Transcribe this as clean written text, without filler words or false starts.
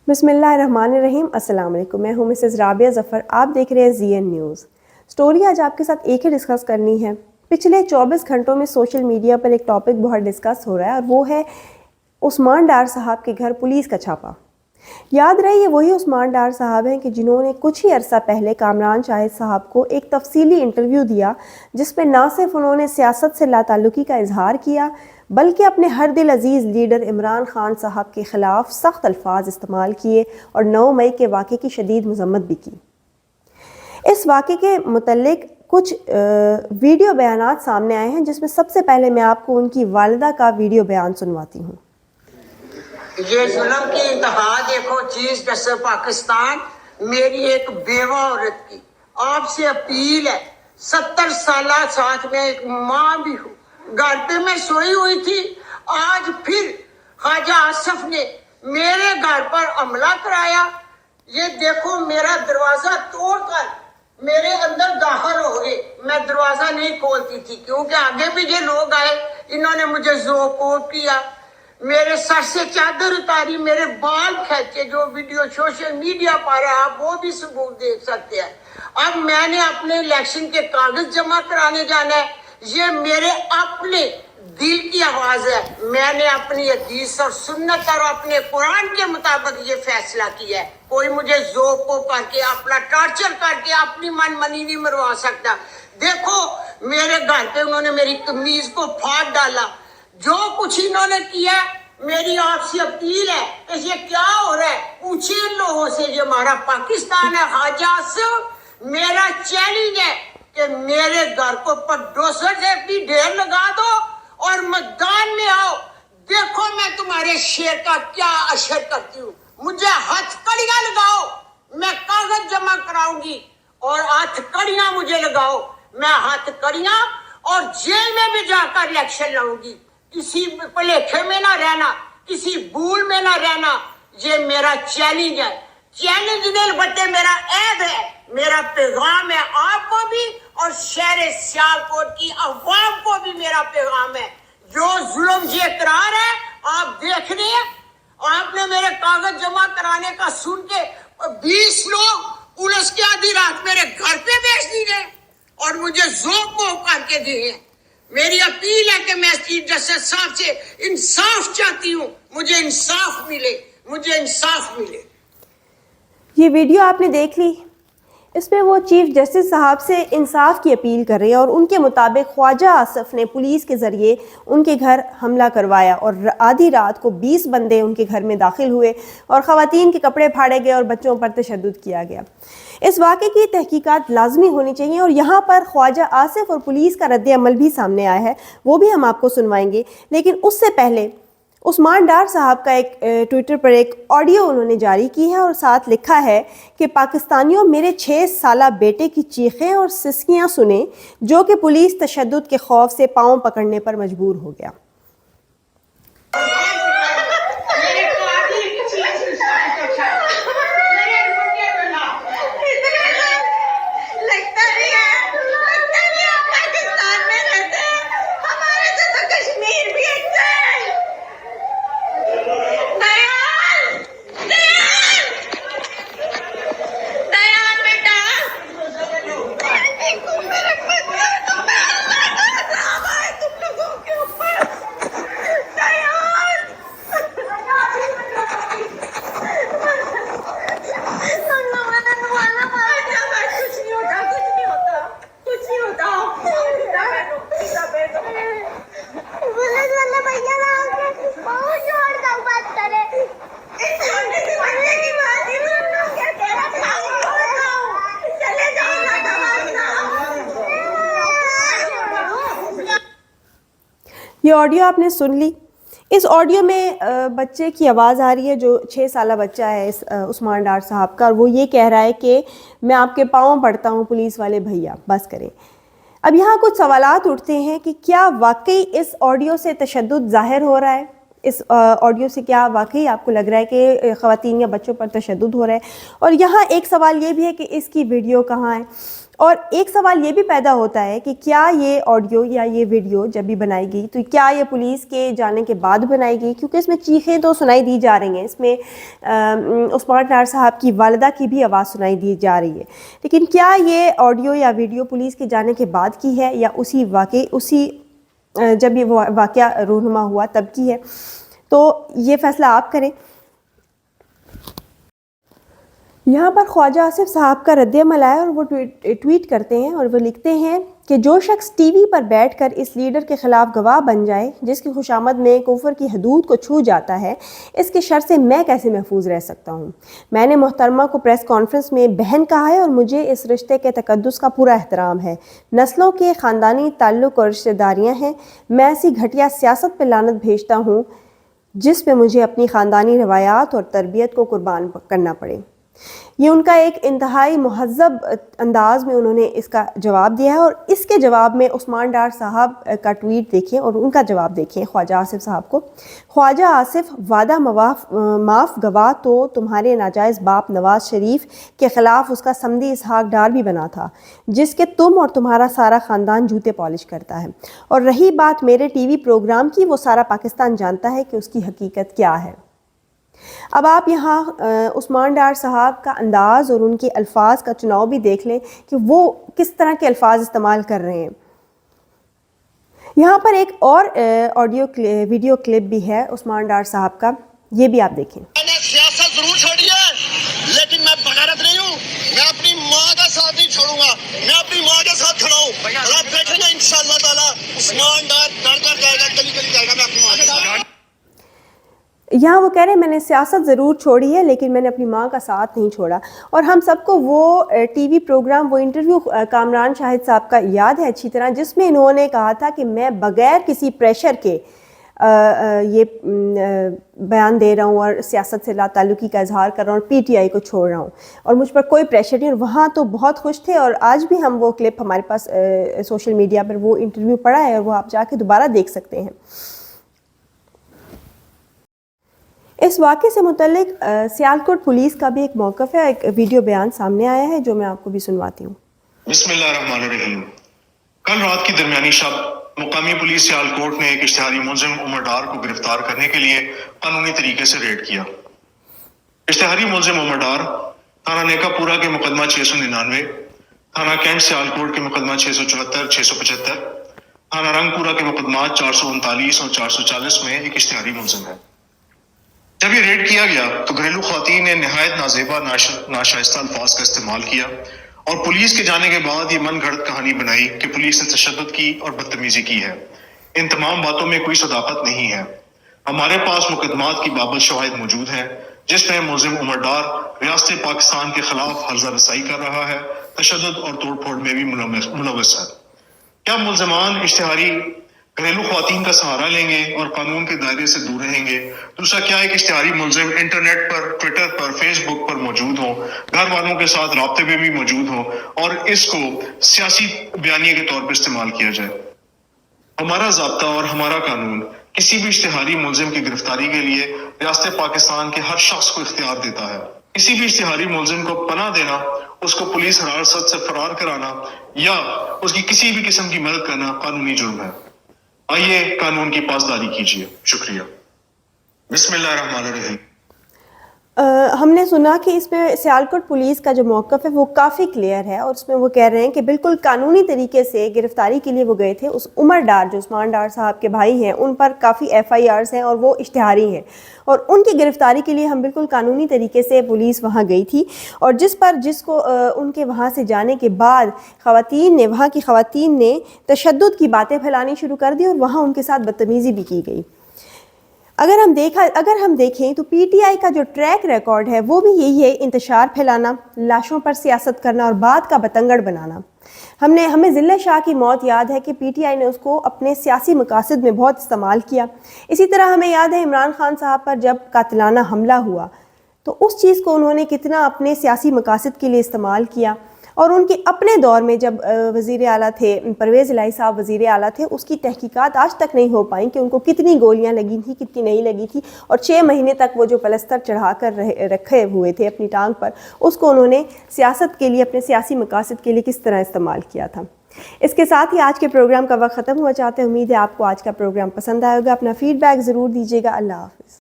بسم اللہ الرحمن الرحیم۔ السلام علیکم، میں ہوں مسز رابعہ ظفر، آپ دیکھ رہے ہیں ZN نیوز۔ سٹوری آج آپ کے ساتھ ایک ہی ڈسکس کرنی ہے۔ پچھلے 24 گھنٹوں میں سوشل میڈیا پر ایک ٹاپک بہت ڈسکس ہو رہا ہے اور وہ ہے عثمان ڈار صاحب کے گھر پولیس کا چھاپا۔ یاد رہے یہ وہی عثمان ڈار صاحب ہیں کہ جنہوں نے کچھ ہی عرصہ پہلے کامران شاہد صاحب کو ایک تفصیلی انٹرویو دیا جس میں نہ صرف انہوں نے سیاست سے لا تعلقی کا اظہار کیا بلکہ اپنے ہر دل عزیز لیڈر عمران خان صاحب کے خلاف سخت الفاظ استعمال کیے اور 9 مئی کے واقعے کی شدید مذمت بھی کی۔ اس واقعے کے متعلق کچھ ویڈیو بیانات سامنے آئے ہیں جس میں سب سے پہلے میں آپ کو ان کی والدہ کا ویڈیو بیان سنواتی ہوں۔ یہ ظلم کی انتہا دیکھو چیز جیسے پاکستان، میری ایک بیوہ عورت کی آپ سے اپیل ہے، 70 سالہ ساتھ میں ایک ماں بھی ہوں، گھر پہ میں سوئی ہوئی تھی، آج پھر خواجہ آصف نے میرے گھر پر حملہ کرایا۔ یہ دیکھو میرا دروازہ توڑ کر میرے اندر داخل ہو گئے، میں دروازہ نہیں کھولتی تھی کیونکہ آگے بھی یہ لوگ آئے، انہوں نے مجھے ذوق کیا، میرے سر سے چادر اتاری، میرے بال کھینچے، جو ویڈیو سوشل میڈیا پر ہے آپ وہ بھی ثبوت دیکھ سکتے ہیں۔ اب میں نے اپنے الیکشن کے کاغذ جمع کرانے جانا ہے، یہ میرے اپنے دل کی آواز ہے، میں نے اپنی حدیث اور سنت اور اپنے قرآن کے مطابق یہ فیصلہ کیا ہے۔ کوئی مجھے ذوق کر کے اپنا ٹارچر کر کے اپنی من منی نہیں مروا سکتا۔ دیکھو میرے گھر پہ انہوں نے میری قمیض کو پھاڑ ڈالا، جو کچھ انہوں نے کیا، میری آپ سے اپیل ہے کہ یہ کیا ہو رہا ہے پوچھیں ان لوگوں سے، یہ ہمارا پاکستان ہے۔ خواجہ آصف میرا چیلنج ہے کہ میرے گھر کو پڈوسر سے بھی ڈھیر لگا دو اور میدان میں آؤ، دیکھو میں تمہارے شیر کا کیا اشر کرتی ہوں، مجھے ہتھ کڑیاں لگاؤ، میں کاغذ جمع کراؤں گی، اور ہتھ کڑیاں مجھے لگاؤ، میں ہتھ کڑیاں اور جیل میں بھی جا کر الیکشن لاؤں گی، کسی پلیکھے میں نہ رہنا، کسی بھول میں نہ رہنا، یہ میرا چیلنج ہے۔ چیلنج نہیں بٹے میرا عہد ہے، میرا پیغام ہے آپ کو بھی اور شہر سیالکوٹ کی عوام کو بھی میرا پیغام ہے۔ جو ظلم یہ اقرار ہے آپ دیکھ رہے ہیں، آپ نے میرے کاغذ جمع کرانے کا سن کے 20 لوگ پولیس کی آدھی رات میرے گھر پہ بھیج دیے اور مجھے ذوق کر کے دیے۔ میری اپیل ہے کہ میں چیف جسٹس صاحب سے انصاف چاہتی ہوں، مجھے انصاف ملے، مجھے انصاف ملے۔ یہ ویڈیو آپ نے دیکھ لی، اس میں وہ چیف جسٹس صاحب سے انصاف کی اپیل کر رہے ہیں اور ان کے مطابق خواجہ آصف نے پولیس کے ذریعے ان کے گھر حملہ کروایا اور آدھی رات کو 20 بندے ان کے گھر میں داخل ہوئے اور خواتین کے کپڑے پھاڑے گئے اور بچوں پر تشدد کیا گیا۔ اس واقعے کی تحقیقات لازمی ہونی چاہیے اور یہاں پر خواجہ آصف اور پولیس کا رد عمل بھی سامنے آیا ہے، وہ بھی ہم آپ کو سنوائیں گے، لیکن اس سے پہلے عثمان ڈار صاحب کا ایک ٹویٹر پر ایک آڈیو انہوں نے جاری کی ہے اور ساتھ لکھا ہے کہ پاکستانیوں میرے 6 سالہ بیٹے کی چیخیں اور سسکیاں سنیں جو کہ پولیس تشدد کے خوف سے پاؤں پکڑنے پر مجبور ہو گیا۔ یہ آڈیو آپ نے سن لی۔ اس آڈیو میں بچے کی آواز آ رہی ہے جو 6 سالہ بچہ ہے عثمان ڈار صاحب کا، اور وہ یہ کہہ رہا ہے کہ میں آپ کے پاؤں پڑتا ہوں پولیس والے بھیا، بس کریں۔ اب یہاں کچھ سوالات اٹھتے ہیں کہ کیا واقعی اس آڈیو سے تشدد ظاہر ہو رہا ہے؟ اس آڈیو سے کیا واقعی آپ کو لگ رہا ہے کہ خواتین یا بچوں پر تشدد ہو رہا ہے؟ اور یہاں ایک سوال یہ بھی ہے کہ اس کی ویڈیو کہاں ہے، اور ایک سوال یہ بھی پیدا ہوتا ہے کہ کیا یہ آڈیو یا یہ ویڈیو جب بھی بنائی گئی تو کیا یہ پولیس کے جانے کے بعد بنائی گئی؟ کیونکہ اس میں چیخیں تو سنائی دی جا رہی ہیں، اس میں عثمان ڈار صاحب کی والدہ کی بھی آواز سنائی دی جا رہی ہے، لیکن کیا یہ آڈیو یا ویڈیو پولیس کے جانے کے بعد کی ہے یا اسی جب یہ واقعہ رونما ہوا تب کی ہے؟ تو یہ فیصلہ آپ کریں۔ یہاں پر خواجہ آصف صاحب کا رد عمل آیا اور وہ ٹویٹ کرتے ہیں اور وہ لکھتے ہیں کہ جو شخص ٹی وی پر بیٹھ کر اس لیڈر کے خلاف گواہ بن جائے جس کی خوشامد میں کفر کی حدود کو چھو جاتا ہے، اس کے شر سے میں کیسے محفوظ رہ سکتا ہوں؟ میں نے محترمہ کو پریس کانفرنس میں بہن کہا ہے اور مجھے اس رشتے کے تقدس کا پورا احترام ہے۔ نسلوں کے خاندانی تعلق اور رشتہ داریاں ہیں۔ میں ایسی گھٹیا سیاست پہ لعنت بھیجتا ہوں جس پہ مجھے اپنی خاندانی روایات اور تربیت کو قربان کرنا پڑے۔ یہ ان کا ایک انتہائی مہذب انداز میں انہوں نے اس کا جواب دیا ہے، اور اس کے جواب میں عثمان ڈار صاحب کا ٹویٹ دیکھیں اور ان کا جواب دیکھیں خواجہ آصف صاحب کو۔ خواجہ آصف، وعدہ معاف گواہ تو تمہارے ناجائز باپ نواز شریف کے خلاف اس کا سمدی اسحاق ڈار بھی بنا تھا، جس کے تم اور تمہارا سارا خاندان جوتے پالش کرتا ہے۔ اور رہی بات میرے ٹی وی پروگرام کی، وہ سارا پاکستان جانتا ہے کہ اس کی حقیقت کیا ہے۔ اب آپ یہاں عثمان ڈار صاحب کا انداز اور ان کے الفاظ کا چناؤ بھی دیکھ لیں کہ وہ کس طرح کے الفاظ استعمال کر رہے ہیں۔ یہاں پر ایک اور ویڈیو کلپ بھی ہے عثمان ڈار صاحب کا، یہ بھی آپ دیکھیں۔ میں نے سیاست ضرور چھوڑی ہے لیکن میں بغیرت نہیں ہوں، میں اپنی ماں کا ساتھ نہیں چھوڑوں گا، میں اپنی ماں کے ساتھ کھڑا ہوں اور آپ دیکھیں گے انشاءاللہ تعالیٰ عثمان ڈار ڈر کر جائے گا، گلی گلی جائے گا، میں اپنی ماں کے ساتھ۔ یہاں وہ کہہ رہے ہیں میں نے سیاست ضرور چھوڑی ہے لیکن میں نے اپنی ماں کا ساتھ نہیں چھوڑا، اور ہم سب کو وہ ٹی وی پروگرام، وہ انٹرویو کامران شاہد صاحب کا یاد ہے اچھی طرح، جس میں انہوں نے کہا تھا کہ میں بغیر کسی پریشر کے یہ بیان دے رہا ہوں اور سیاست سے لا تعلقی کا اظہار کر رہا ہوں اور پی ٹی آئی کو چھوڑ رہا ہوں اور مجھ پر کوئی پریشر نہیں، اور وہاں تو بہت خوش تھے، اور آج بھی ہم وہ کلپ ہمارے پاس سوشل میڈیا پر وہ انٹرویو پڑا ہے اور وہ آپ جا کے دوبارہ دیکھ سکتے ہیں۔ اس واقعے سے متعلق سیالکوٹ پولیس کا بھی ایک موقف ہے، ایک ویڈیو بیان سامنے آیا ہے جو میں آپ کو بھی سنواتی ہوں۔ بسم اللہ الرحمن الرحیم۔ کل رات کی درمیانی شب مقامی پولیس سیالکوٹ نے ایک اشتہاری ملزم عمر ڈار کو گرفتار کرنے کے لیے قانونی طریقے سے ریڈ کیا۔ اشتہاری ملزم عمر ڈار تھانہ نیکا پورہ کے مقدمہ 699، تھانہ کینٹ سیالکوٹ کے مقدمہ 674، 675، تھانہ رنگ پورہ کے مقدمات 439 اور 440 میں ایک اشتہاری ملزم ہے۔ جب یہ ریڈ کیا گیا تو گھریلو خواتین نے نہایت نازیبا ناشائستہ الفاظ کا استعمال کیا اور پولیس کے جانے کے بعد یہ من گھڑت کہانی بنائی کہ پولیس نے تشدد کی اور بدتمیزی کی ہے۔ ان تمام باتوں میں کوئی صداقت نہیں ہے۔ ہمارے پاس مقدمات کی بابت شواہد موجود ہیں جس میں ملزم عمر ڈار ریاست پاکستان کے خلاف ہرزہ رسائی کر رہا ہے، تشدد اور توڑ پھوڑ میں بھی ملوث ہے۔ کیا ملزمان اشتہاری گھریلو خواتین کا سہارا لیں گے اور قانون کے دائرے سے دور رہیں گے؟ دوسرا، کیا ایک اشتہاری ملزم انٹرنیٹ پر، ٹویٹر پر، فیس بک پر موجود ہو، گھر والوں کے ساتھ رابطے میں بھی موجود ہو اور اس کو سیاسی بیانیے کے طور پر استعمال کیا جائے؟ ہمارا ضابطہ اور ہمارا قانون کسی بھی اشتہاری ملزم کی گرفتاری کے لیے ریاست پاکستان کے ہر شخص کو اختیار دیتا ہے۔ کسی بھی اشتہاری ملزم کو پناہ دینا، اس کو پولیس حراست سے فرار کرانا یا اس کی کسی بھی قسم کی مدد کرنا قانونی جرم ہے۔ آئیے قانون کی پاسداری کیجیے۔ شکریہ۔ بسم اللہ الرحمن الرحیم۔ ہم نے سنا کہ اس میں سیالکوٹ پولیس کا جو موقف ہے وہ کافی کلیئر ہے، اور اس میں وہ کہہ رہے ہیں کہ بالکل قانونی طریقے سے گرفتاری کے لیے وہ گئے تھے۔ اس عمر ڈار جو عثمان ڈار صاحب کے بھائی ہیں، ان پر کافی ایف آئی آرز ہیں اور وہ اشتہاری ہیں، اور ان کی گرفتاری کے لیے ہم بالکل قانونی طریقے سے پولیس وہاں گئی تھی، اور جس کو ان کے وہاں سے جانے کے بعد وہاں کی خواتین نے تشدد کی باتیں پھیلانی شروع کر دی اور وہاں ان کے ساتھ بدتمیزی بھی کی گئی۔ اگر ہم دیکھیں تو پی ٹی آئی کا جو ٹریک ریکارڈ ہے وہ بھی یہی ہے، انتشار پھیلانا، لاشوں پر سیاست کرنا اور بات کا بتنگڑ بنانا۔ ہمیں ضلع شاہ کی موت یاد ہے کہ پی ٹی آئی نے اس کو اپنے سیاسی مقاصد میں بہت استعمال کیا۔ اسی طرح ہمیں یاد ہے عمران خان صاحب پر جب قاتلانہ حملہ ہوا تو اس چیز کو انہوں نے کتنا اپنے سیاسی مقاصد کے لیے استعمال کیا، اور ان کے اپنے دور میں جب وزیر اعلیٰ تھے پرویز الہی صاحب وزیر اعلیٰ تھے، اس کی تحقیقات آج تک نہیں ہو پائیں کہ ان کو کتنی گولیاں لگی تھیں کتنی نہیں لگی تھی، اور 6 مہینے تک وہ جو پلستر چڑھا کر رکھے ہوئے تھے اپنی ٹانگ پر، اس کو انہوں نے سیاست کے لیے اپنے سیاسی مقاصد کے لیے کس طرح استعمال کیا تھا۔ اس کے ساتھ ہی آج کے پروگرام کا وقت ختم ہوا چاہتے ہیں۔ امید ہے آپ کو آج کا پروگرام پسند آئے گا۔ اپنا فیڈ بیک ضرور دیجیے گا۔ اللہ حافظ۔